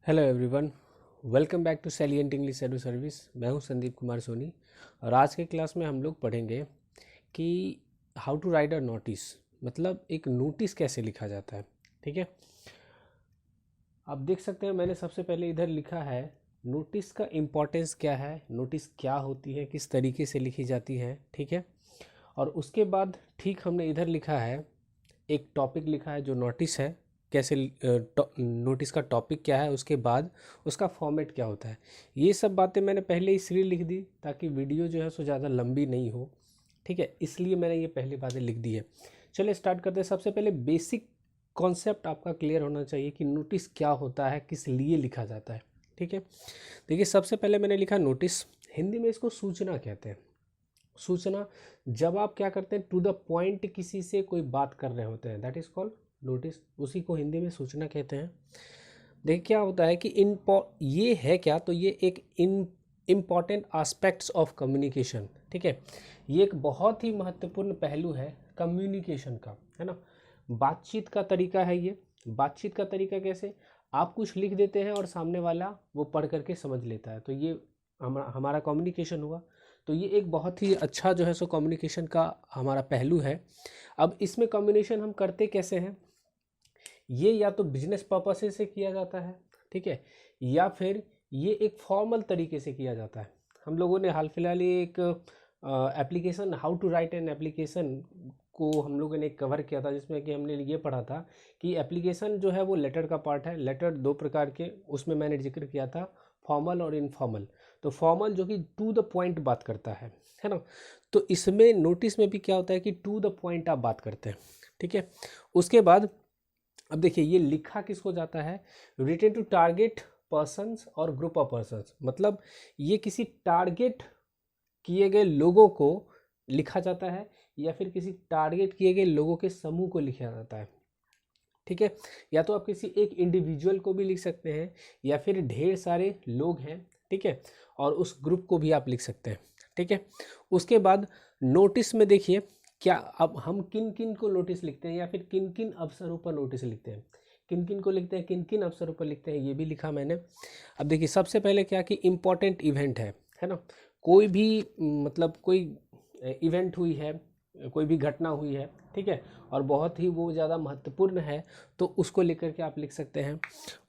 Hello everyone, welcome back to salient English edu service. मैं हूं संदीप कुमार सोनी और आज के क्लास में हम लोग पढ़ेंगे कि how to write a notice, मतलब एक नोटिस कैसे लिखा जाता है। ठीक है, आप देख सकते हैं मैंने सबसे पहले इधर लिखा है नोटिस का इम्पोर्टेंस क्या है, नोटिस क्या होती है, किस तरीके से लिखी जाती है। ठीक है, और उसके बाद ठीक हमने इधर लिखा है एक टॉपिक लिखा है जो नोटिस है, कैसे नोटिस का टॉपिक क्या है, उसके बाद उसका फॉर्मेट क्या होता है। ये सब बातें मैंने पहले ही इसलिए लिख दी ताकि वीडियो जो है सो ज़्यादा लंबी नहीं हो। ठीक है, इसलिए मैंने ये पहली बातें लिख दी है। चलिए स्टार्ट करते हैं। सबसे पहले बेसिक कॉन्सेप्ट आपका क्लियर होना चाहिए कि नोटिस क्या होता है, किस लिए लिखा जाता है। ठीक है, देखिए सबसे पहले मैंने लिखा नोटिस, हिंदी में इसको सूचना कहते हैं। सूचना, जब आप क्या करते हैं टू द पॉइंट किसी से कोई बात कर रहे होते हैं, दैट इज कॉल्ड नोटिस, उसी को हिंदी में सूचना कहते हैं। देखिए क्या होता है कि ये है क्या, तो ये एक इम्पॉर्टेंट एस्पेक्ट्स ऑफ कम्युनिकेशन। ठीक है, ये एक बहुत ही महत्वपूर्ण पहलू है कम्युनिकेशन का, है ना। बातचीत का तरीका है ये। बातचीत का तरीका कैसे, आप कुछ लिख देते हैं और सामने वाला वो पढ़ करके समझ लेता है, तो ये हमारा कम्युनिकेशन हुआ। तो ये एक बहुत ही अच्छा जो है सो कम्युनिकेशन का हमारा पहलू है। अब इसमें कम्युनिकेशन हम करते कैसे हैं, ये या तो बिजनेस पर्पस से किया जाता है, ठीक है, या फिर ये एक फॉर्मल तरीके से किया जाता है। हम लोगों ने हाल फिलहाल ही एक application, how to write an application को हम लोगों ने कवर किया था, जिसमें कि हमने ये पढ़ा था कि एप्लीकेशन जो है वो लेटर का पार्ट है। लेटर दो प्रकार के, उसमें मैंने जिक्र किया था फॉर्मल और इनफॉर्मल। तो फॉर्मल जो कि टू द पॉइंट बात करता है ना। तो इसमें नोटिस में भी क्या होता है कि टू द पॉइंट आप बात करते हैं। ठीक है, उसके बाद अब देखिए ये लिखा किसको जाता है, रिटन टू टारगेट पर्सन्स और ग्रुप ऑफ पर्सन्स, मतलब ये किसी टारगेट किए गए लोगों को लिखा जाता है या फिर किसी टारगेट किए गए लोगों के समूह को लिखा जाता है। ठीक है, या तो आप किसी एक इंडिविजुअल को भी लिख सकते हैं या फिर ढेर सारे लोग हैं। ठीक है, और उस ग्रुप को भी आप लिख सकते हैं। ठीक है, उसके बाद नोटिस में देखिए क्या, अब हम किन किन को नोटिस लिखते हैं या फिर किन किन अवसरों पर नोटिस लिखते हैं, किन किन को लिखते हैं, किन किन अवसरों पर लिखते हैं, ये भी लिखा मैंने। अब देखिए सबसे पहले क्या कि इम्पोर्टेंट इवेंट है ना, कोई भी मतलब कोई इवेंट हुई है, कोई भी घटना हुई है, ठीक है, और बहुत ही वो ज़्यादा महत्वपूर्ण है, तो उसको लेकर के आप लिख सकते हैं।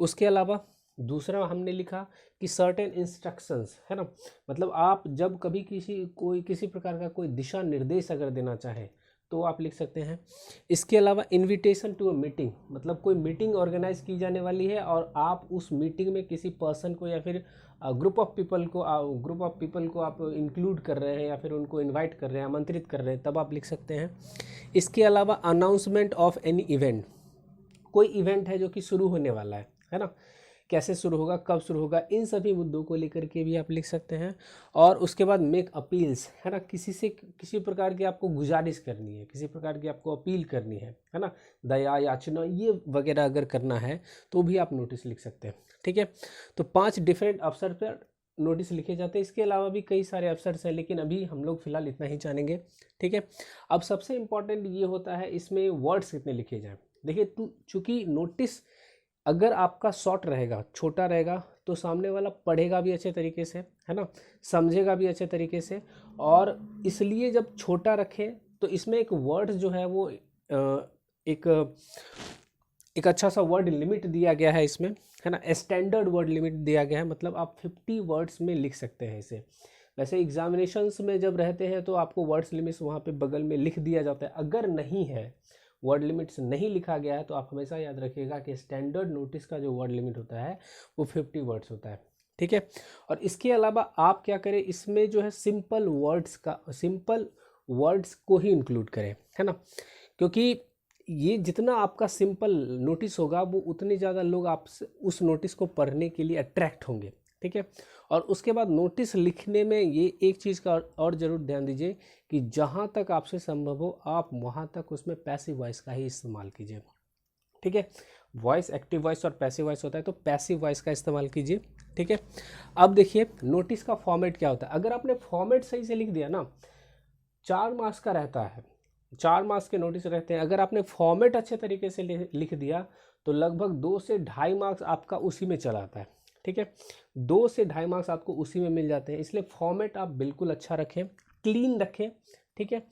उसके अलावा दूसरा हमने लिखा कि सर्टेन इंस्ट्रक्शंस, है ना, मतलब आप जब कभी किसी प्रकार का कोई दिशा निर्देश अगर देना चाहे तो आप लिख सकते हैं। इसके अलावा इनविटेशन टू अ मीटिंग, मतलब कोई मीटिंग ऑर्गेनाइज की जाने वाली है और आप उस मीटिंग में किसी पर्सन को या फिर ग्रुप ऑफ पीपल को आप इंक्लूड कर रहे हैं या फिर उनको इनवाइट कर रहे हैं, आमंत्रित कर रहे हैं, तब आप लिख सकते हैं। इसके अलावा अनाउंसमेंट ऑफ एनी इवेंट, कोई इवेंट है जो कि शुरू होने वाला है ना, कैसे शुरू होगा, कब शुरू होगा, इन सभी मुद्दों को लेकर के भी आप लिख सकते हैं। और उसके बाद मेक अपील्स, है ना, किसी से किसी प्रकार की आपको गुजारिश करनी है, किसी प्रकार की आपको अपील करनी है ना, दया याचना ये वगैरह अगर करना है तो भी आप नोटिस लिख सकते हैं। ठीक है, तो 5 डिफरेंट अवसर पर नोटिस लिखे जाते हैं। इसके अलावा भी कई सारे अवसर्स हैं, लेकिन अभी हम लोग फिलहाल इतना ही जानेंगे। ठीक है, अब सबसे इम्पॉर्टेंट ये होता है इसमें वर्ड्स कितने लिखे जाएं। देखिए चूंकि नोटिस अगर आपका शॉर्ट रहेगा, छोटा रहेगा, तो सामने वाला पढ़ेगा भी अच्छे तरीके से, है ना, समझेगा भी अच्छे तरीके से। और इसलिए जब छोटा रखें तो इसमें एक वर्ड जो है वो एक एक अच्छा सा वर्ड लिमिट दिया गया है इसमें, है ना, स्टैंडर्ड वर्ड लिमिट दिया गया है, मतलब आप 50 वर्ड्स में लिख सकते हैं इसे। वैसे एग्जामिनेशंस में जब रहते हैं तो आपको वर्ड्स लिमिट्स वहाँ पे बगल में लिख दिया जाता है। अगर नहीं है, वर्ड लिमिट्स नहीं लिखा गया है, तो आप हमेशा याद रखिएगा कि स्टैंडर्ड नोटिस का जो वर्ड लिमिट होता है वो 50 वर्ड्स होता है। ठीक है, और इसके अलावा आप क्या करें, इसमें जो है सिंपल वर्ड्स को ही इंक्लूड करें, है ना, क्योंकि ये जितना आपका सिंपल नोटिस होगा वो उतने ज़्यादा लोग आपसे उस नोटिस को पढ़ने के लिए अट्रैक्ट होंगे। ठीक है, और उसके बाद नोटिस लिखने में ये एक चीज़ का और ज़रूर ध्यान दीजिए कि जहाँ तक आपसे संभव हो आप वहाँ तक उसमें पैसिव वॉइस का ही इस्तेमाल कीजिए। ठीक है, वॉइस एक्टिव वॉइस और पैसिव वॉइस होता है, तो पैसिव वॉइस का इस्तेमाल कीजिए। ठीक है, अब देखिए नोटिस का फॉर्मेट क्या होता है। अगर आपने फॉर्मेट सही से लिख दिया ना, 4 मार्क्स का रहता है, 4 मार्क्स के नोटिस रहते हैं। अगर आपने फॉर्मेट अच्छे तरीके से लिख दिया तो लगभग 2 से ढाई मार्क्स आपका उसी में चला आता है, ठीक है। 2 से ढाई मार्क्स आपको उसी में मिल जाते हैं। इसलिए फॉर्मेट आप बिल्कुल अच्छा रखें, क्लीन रखें, ठीक है।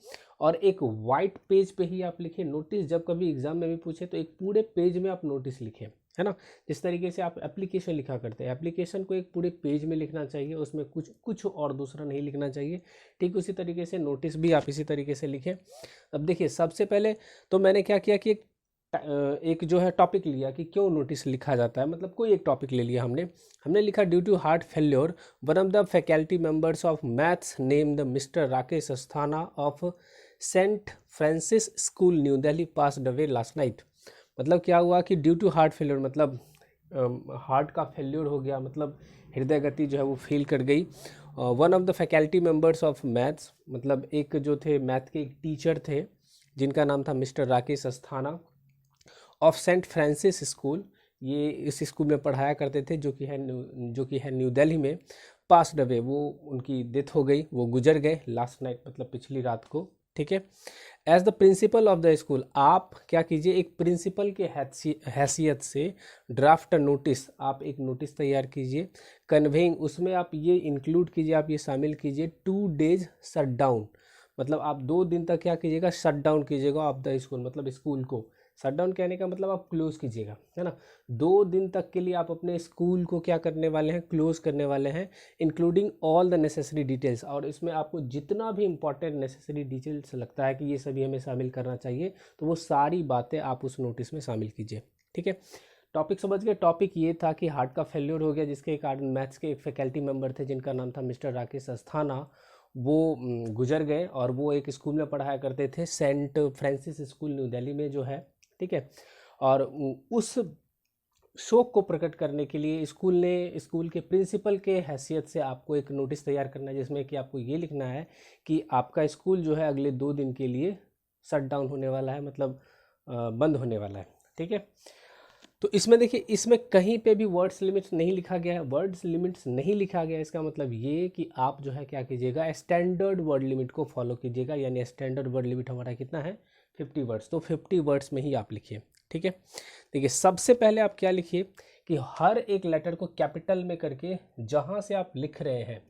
और एक वाइट पेज पे ही आप लिखें नोटिस। जब कभी एग्जाम में भी पूछे तो एक पूरे पेज में आप नोटिस लिखें, है ना। जिस तरीके से आप एप्लीकेशन लिखा करते हैं, एप्लीकेशन को एक पूरे पेज में लिखना चाहिए, उसमें कुछ और दूसरा नहीं लिखना चाहिए। ठीक उसी तरीके से नोटिस भी आप इसी तरीके से लिखें। अब देखिए, सबसे पहले तो मैंने क्या किया कि एक जो है टॉपिक लिया कि क्यों नोटिस लिखा जाता है। मतलब कोई एक टॉपिक ले लिया हमने लिखा due to heart failure one of the faculty members of maths name the mister Rakesh Asthana of Saint Francis school New Delhi passed away last night. मतलब क्या हुआ कि ड्यू टू हार्ट फेल्योर मतलब हार्ट का फेल्योर हो गया, मतलब हृदय गति जो है वो फेल कर गई। One of the faculty members of maths, मतलब एक जो थे मैथ के एक टीचर थे जिनका नाम था mister Rakesh Asthana of Saint Francis school, ये इस स्कूल में पढ़ाया करते थे जो कि है न्यू दिल्ली में। पास्ड अवे, वो उनकी डेथ हो गई, वो गुजर गए लास्ट नाइट मतलब पिछली रात को, ठीक है। As the principal of the school, आप क्या कीजिए, एक प्रिंसिपल के हैसियत से ड्राफ्ट नोटिस, आप एक नोटिस तैयार कीजिए। कन्वेइंग, उसमें आप ये इंक्लूड कीजिए, आप ये शामिल कीजिए 2 डेज शट डाउन, मतलब आप 2 दिन तक क्या कीजिएगा, शट डाउन कीजिएगा ऑफ द स्कूल, मतलब स्कूल को। शट डाउन कहने का मतलब आप क्लोज कीजिएगा, है ना। 2 दिन तक के लिए आप अपने स्कूल को क्या करने वाले हैं, क्लोज करने वाले हैं, including all the necessary details. और इसमें आपको जितना भी इंपॉर्टेंट नेसेसरी डिटेल्स लगता है कि ये सभी हमें शामिल करना चाहिए, तो वो सारी बातें आप उस नोटिस में शामिल कीजिए, ठीक है। टॉपिक समझ गए। टॉपिक ये था कि हार्ट का फेल्योर हो गया, जिसके कारण मैथ्स के एक फैकल्टी मेंबर थे जिनका नाम था मिस्टर राकेश अस्थाना, वो गुजर गए। और वो एक स्कूल में पढ़ाया करते थे, Saint Francis school New Delhi में जो है, ठीक है। और उस शोक को प्रकट करने के लिए स्कूल के प्रिंसिपल के हैसियत से आपको एक नोटिस तैयार करना है, जिसमें कि आपको ये लिखना है कि आपका स्कूल जो है अगले 2 दिन के लिए शट डाउन होने वाला है, मतलब बंद होने वाला है, ठीक है। तो इसमें देखिए, इसमें कहीं पे भी वर्ड्स लिमिट्स नहीं लिखा गया है। वर्ड्स लिमिट्स नहीं लिखा गया, इसका मतलब ये कि आप जो है क्या कीजिएगा, स्टैंडर्ड वर्ड लिमिट को फॉलो कीजिएगा। यानी स्टैंडर्ड वर्ड लिमिट हमारा कितना है, 50 वर्ड्स। तो 50 वर्ड्स में ही आप लिखिए, ठीक है। देखिए, सबसे पहले आप क्या लिखिए कि हर एक लेटर को कैपिटल में करके जहाँ से आप लिख रहे हैं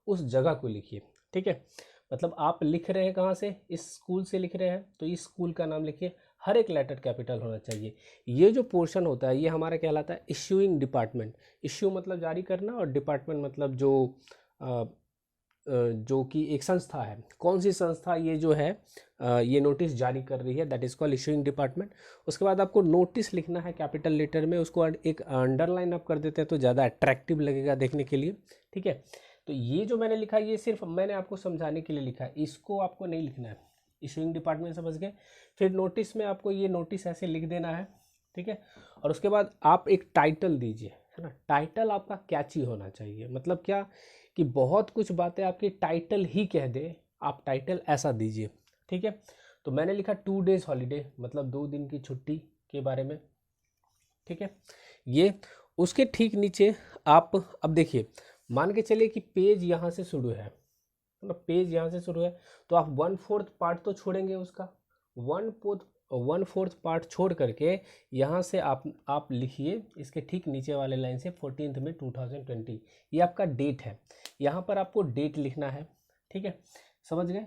उस जगह को लिखिए, ठीक है। मतलब आप लिख रहे हैं कहाँ से, इस स्कूल से लिख रहे हैं, तो इस स्कूल का नाम लिखिए, हर एक लेटर कैपिटल होना चाहिए। ये जो पोर्शन होता है ये हमारा कहलाता है इश्यूइंग डिपार्टमेंट। इश्यू मतलब जारी करना, और डिपार्टमेंट मतलब जो कि एक संस्था है। कौन सी संस्था ये जो है ये नोटिस जारी कर रही है, that is called issuing department. उसके बाद आपको नोटिस लिखना है कैपिटल लेटर में, उसको एक अंडरलाइन आप कर देते हैं तो ज़्यादा अट्रैक्टिव लगेगा देखने के लिए, ठीक है। तो ये जो मैंने लिखा ये सिर्फ मैंने आपको समझाने के लिए लिखा है, इसको आपको नहीं लिखना है। इशूइंग डिपार्टमेंट समझ गए। फिर नोटिस में आपको ये नोटिस ऐसे लिख देना है, ठीक है। और उसके बाद आप एक टाइटल दीजिए, है ना। टाइटल आपका कैची होना चाहिए, मतलब क्या कि बहुत कुछ बातें आपकी टाइटल ही कह दे, आप टाइटल ऐसा दीजिए, ठीक है। तो मैंने लिखा 2 डेज हॉलीडे, मतलब 2 दिन की छुट्टी के बारे में, ठीक है। ये उसके ठीक नीचे आप अब देखिए, मान के चलिए कि पेज यहाँ से शुरू है, मतलब पेज यहाँ से शुरू है, तो आप 1/4 पार्ट तो छोड़ेंगे उसका, 1/4 पार्ट छोड़ करके यहाँ से आप लिखिए इसके ठीक नीचे वाले लाइन से 14 मई 2020, ये आपका डेट है। यहाँ पर आपको डेट लिखना है, ठीक है, समझ गए।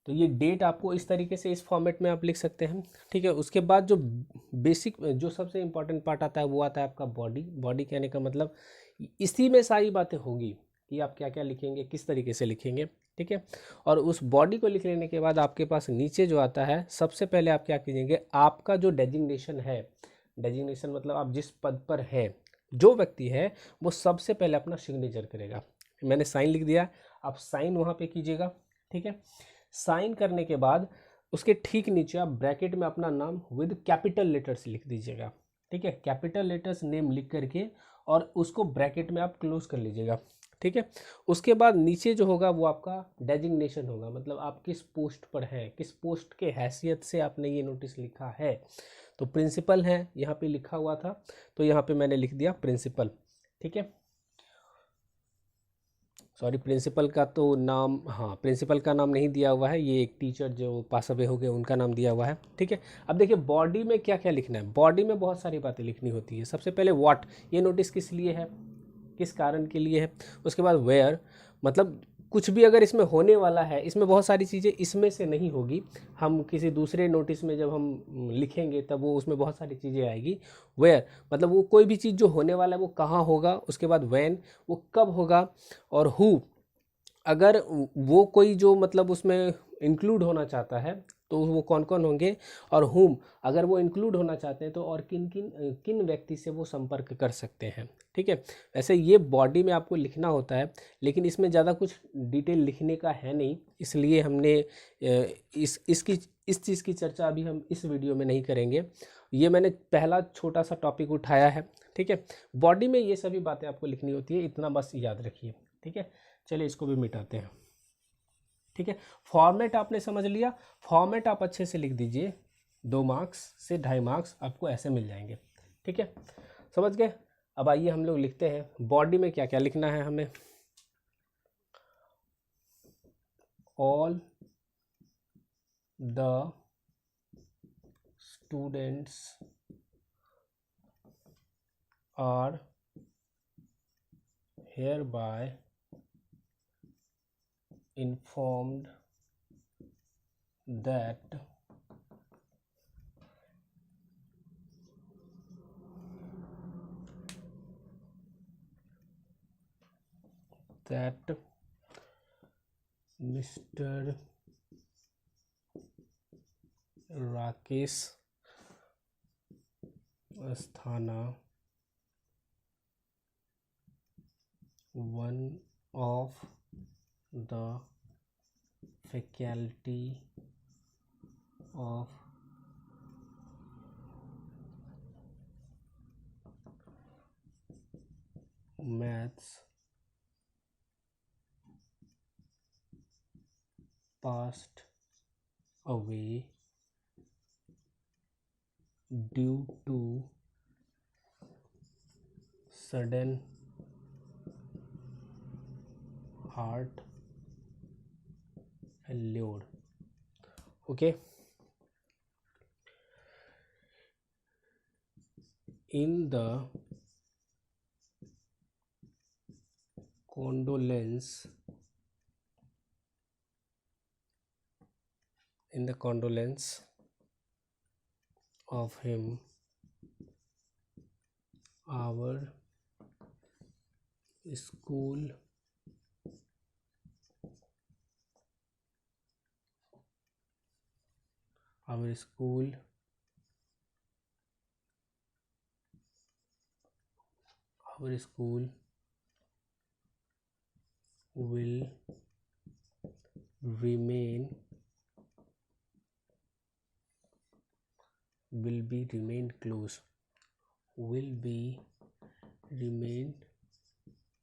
तो ये डेट आपको इस तरीके से इस फॉर्मेट में आप लिख सकते हैं, ठीक है। उसके बाद जो बेसिक जो सबसे इम्पोर्टेंट पार्ट आता है वो आता है आपका बॉडी। बॉडी कहने का मतलब इसी में सारी बातें होंगी कि आप क्या क्या लिखेंगे, किस तरीके से लिखेंगे, ठीक है। और उस बॉडी को लिख लेने के बाद आपके पास नीचे जो आता है, सबसे पहले आप क्या कीजिएंगे, आपका जो डेजिग्नेशन है, डेजिग्नेशन मतलब आप जिस पद पर है, जो व्यक्ति है वो सबसे पहले अपना सिग्नेचर करेगा। मैंने साइन लिख दिया, आप साइन वहाँ पे कीजिएगा, ठीक है। साइन करने के बाद उसके ठीक नीचे आप ब्रैकेट में अपना नाम विद कैपिटल लेटर्स लिख दीजिएगा, ठीक है। कैपिटल लेटर्स नेम लिख करके और उसको ब्रैकेट में आप क्लोज कर लीजिएगा, ठीक है। उसके बाद नीचे जो होगा वो आपका डेजिग्नेशन होगा, मतलब आप किस पोस्ट पर हैं, किस पोस्ट के हैसियत से आपने ये नोटिस लिखा है। तो प्रिंसिपल है यहाँ पे लिखा हुआ था, तो यहाँ पे मैंने लिख दिया प्रिंसिपल, ठीक है। सॉरी, प्रिंसिपल का तो नाम, हाँ प्रिंसिपल का नाम नहीं दिया हुआ है, ये एक टीचर जो पास अवे हो गए उनका नाम दिया हुआ है, ठीक है। अब देखिए बॉडी में क्या क्या लिखना है। बॉडी में बहुत सारी बातें लिखनी होती है। सबसे पहले व्हाट, ये नोटिस किस लिए है, किस कारण के लिए है। उसके बाद वेयर, मतलब कुछ भी अगर इसमें होने वाला है, इसमें बहुत सारी चीज़ें इसमें से नहीं होगी, हम किसी दूसरे नोटिस में जब हम लिखेंगे तब वो उसमें बहुत सारी चीज़ें आएगी। वेयर मतलब वो कोई भी चीज़ जो होने वाला है वो कहाँ होगा। उसके बाद व्हेन, वो कब होगा। और हु, अगर वो कोई जो मतलब उसमें इंक्लूड होना चाहता है तो वो कौन कौन होंगे। और हुम, अगर वो इंक्लूड होना चाहते हैं तो और किन किन किन व्यक्ति से वो संपर्क कर सकते हैं, ठीक है। वैसे ये बॉडी में आपको लिखना होता है, लेकिन इसमें ज़्यादा कुछ डिटेल लिखने का है नहीं, इसलिए हमने इस चीज़ की चर्चा अभी हम इस वीडियो में नहीं करेंगे। ये मैंने पहला छोटा सा टॉपिक उठाया है, ठीक है। बॉडी में ये सभी बातें आपको लिखनी होती है, इतना बस याद रखिए, ठीक है। चलिए इसको भी मिटाते हैं, ठीक है। फॉर्मेट आपने समझ लिया। फॉर्मेट आप अच्छे से लिख दीजिए, 2 मार्क्स से 2.5 मार्क्स आपको ऐसे मिल जाएंगे, ठीक है। समझ गए। अब आइए हम लोग लिखते हैं बॉडी में क्या क्या लिखना है हमें। All the students are hereby informed that Mr. Rakesh Asthana, one of the faculty of maths, passed away due to sudden heart failure. Okay. In the condolence of him, our school will remain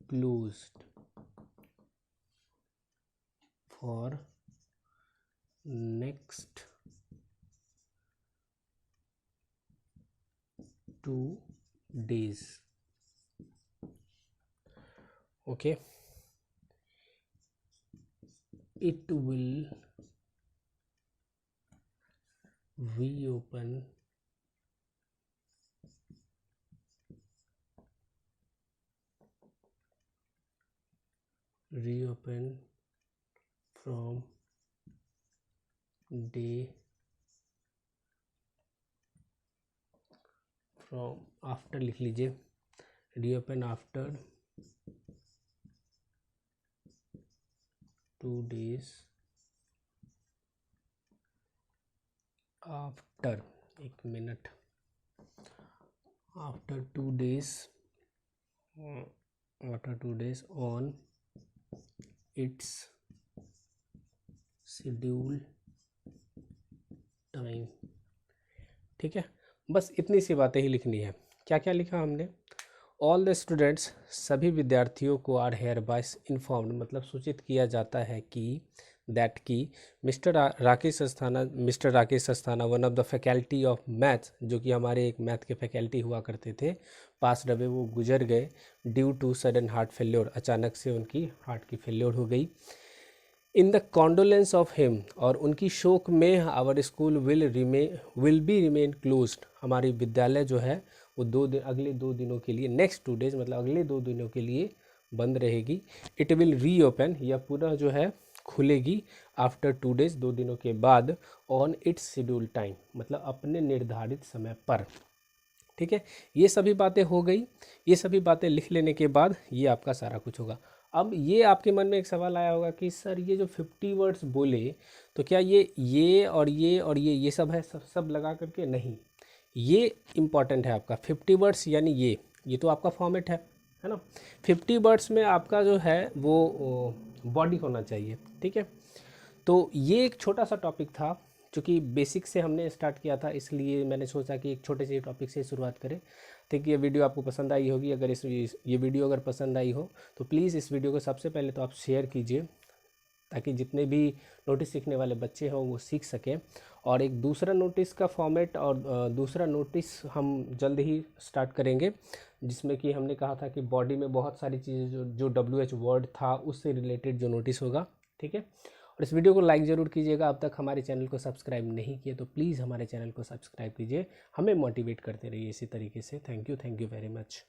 closed for next 2 days. Okay. It will reopen from day from after, लिख लीजिए, reopen after 2 days after, एक minute, after 2 days on its schedule time, ठीक है। बस इतनी सी बातें ही लिखनी है। क्या क्या लिखा हमने। ऑल द स्टूडेंट्स, सभी विद्यार्थियों को आर हेयर बाय इन्फॉर्म्ड, मतलब सूचित किया जाता है कि दैट की mister Rakesh Asthana one of the faculty of maths, जो कि हमारे एक मैथ के फैकल्टी हुआ करते थे, पास रवे, वो गुजर गए due to sudden heart failure, अचानक से उनकी हार्ट की फेल्योर हो गई। In the condolence of him, और उनकी शोक में our school will be remain closed, हमारी विद्यालय जो है वो अगले 2 दिनों के लिए, नेक्स्ट 2 डेज मतलब अगले 2 दिनों के लिए बंद रहेगी। इट विल रीओपन, यह पुनः जो है खुलेगी आफ्टर 2 डेज, 2 दिनों के बाद, ऑन इट्स शेड्यूल टाइम, मतलब अपने निर्धारित समय पर। ठीक है, ये सभी बातें हो गई। ये सभी बातें लिख लेने के बाद ये आपका सारा कुछ होगा। अब ये आपके मन में एक सवाल आया होगा कि सर ये जो 50 वर्ड्स बोले, तो क्या ये और ये और ये सब है, सब लगा करके? नहीं, ये इम्पॉर्टेंट है आपका 50 वर्ड्स, यानी ये तो आपका फॉर्मेट है ना। 50 वर्ड्स में आपका जो है वो बॉडी होना चाहिए। ठीक है, तो ये एक छोटा सा टॉपिक था, चूँकि बेसिक से हमने स्टार्ट किया था, इसलिए मैंने सोचा कि एक छोटे से टॉपिक से शुरुआत करें। ठीक, ये वीडियो आपको पसंद आई होगी। अगर ये वीडियो अगर पसंद आई हो तो प्लीज़ इस वीडियो को सबसे पहले तो आप शेयर कीजिए, ताकि जितने भी नोटिस सीखने वाले बच्चे हों वो सीख सकें। और एक दूसरा नोटिस का फॉर्मेट और दूसरा नोटिस हम जल्द ही स्टार्ट करेंगे, जिसमें कि हमने कहा था कि बॉडी में बहुत सारी चीज़ें जो WH वर्ड था उससे रिलेटेड जो नोटिस होगा। ठीक है, और इस वीडियो को लाइक ज़रूर कीजिएगा। अब तक हमारे चैनल को सब्सक्राइब नहीं किए तो प्लीज़ हमारे चैनल को सब्सक्राइब कीजिए, हमें मोटिवेट करते रहिए इसी तरीके से। Thank you very much.